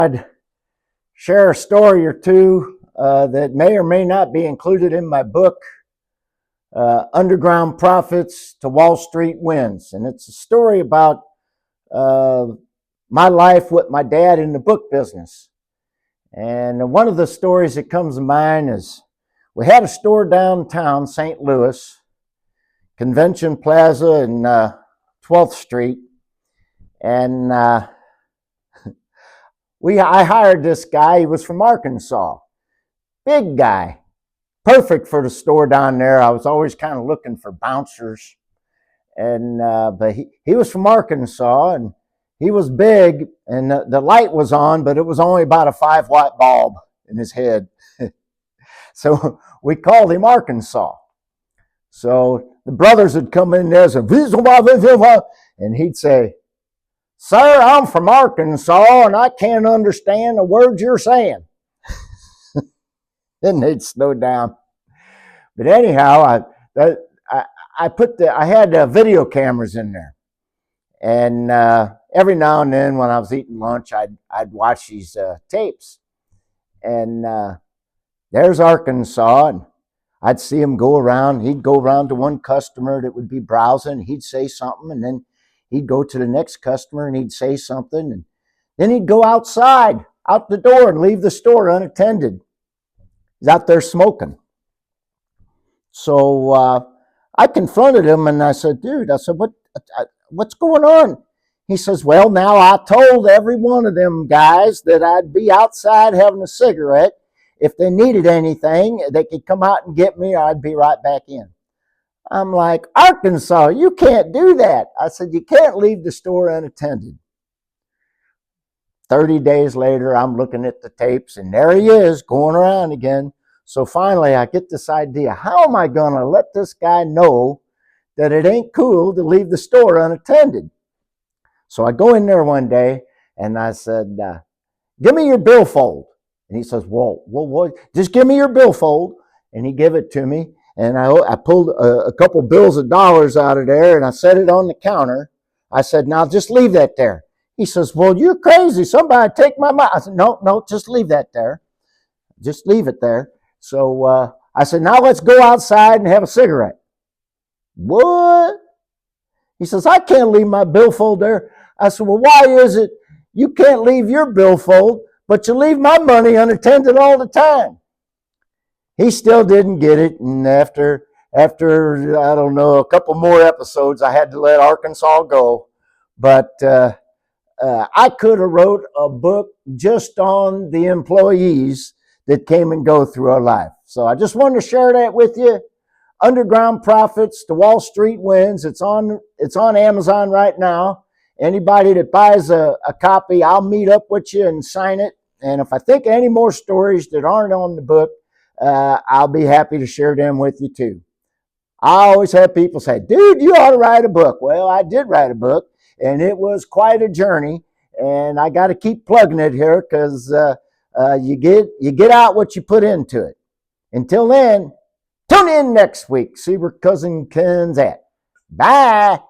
I'd share a story or two that may or may not be included in my book, Underground Profits to Wall Street Wins. And it's a story about my life with my dad in the book business. And one of the stories that comes to mind is we had a store downtown, St. Louis, Convention Plaza in 12th Street. And I hired this guy. He was from Arkansas. Big guy. Perfect for the store down there. I was always kind of looking for bouncers. And but he was from Arkansas, and he was big, and the light was on, but it was only about a 5-watt bulb in his head. So we called him Arkansas. So the brothers would come in there and he'd say, "Sir, I'm from Arkansas, and I can't understand a word you're saying." Then they'd slow down. But anyhow, I had video cameras in there, and every now and then when I was eating lunch, I'd watch these tapes, and there's Arkansas, and I'd see him go around. He'd go around to one customer that would be browsing. He'd say something, and then he'd go to the next customer and he'd say something, and then he'd go outside, out the door, and leave the store unattended. He's out there smoking. So I confronted him and I said, "Dude," I said, what's going on?" He says, "Well, now I told every one of them guys that I'd be outside having a cigarette. If they needed anything, they could come out and get me, or I'd be right back in." I'm like, "Arkansas, you can't do that." I said, "You can't leave the store unattended." 30 days later, I'm looking at the tapes, and there he is going around again. So finally, I get this idea. How am I going to let this guy know that it ain't cool to leave the store unattended? So I go in there one day, and I said, "Give me your billfold." And he says, "Well, just give me your billfold." And he gave it to me. And I pulled a couple bills of dollars out of there, and I set it on the counter. I said, "Now just leave that there." He says, "Well, you're crazy. Somebody take my money." I said, No, just leave that there. Just leave it there. So I said, "Now let's go outside and have a cigarette." "What?" He says, "I can't leave my billfold there." I said, "Well, why is it you can't leave your billfold, but you leave my money unattended all the time?" He still didn't get it, and after I don't know, a couple more episodes, I had to let Arkansas go. But I could have wrote a book just on the employees that came and go through our life. So I just wanted to share that with you. Underground Profits to Wall Street Wins. It's on Amazon right now. Anybody that buys a copy, I'll meet up with you and sign it. And if I think of any more stories that aren't on the book, I'll be happy to share them with you too. I always have people say, "Dude, you ought to write a book." Well, I did write a book, and it was quite a journey. And I got to keep plugging it here because you get out what you put into it. Until then, tune in next week. See where Cousin Ken's at. Bye.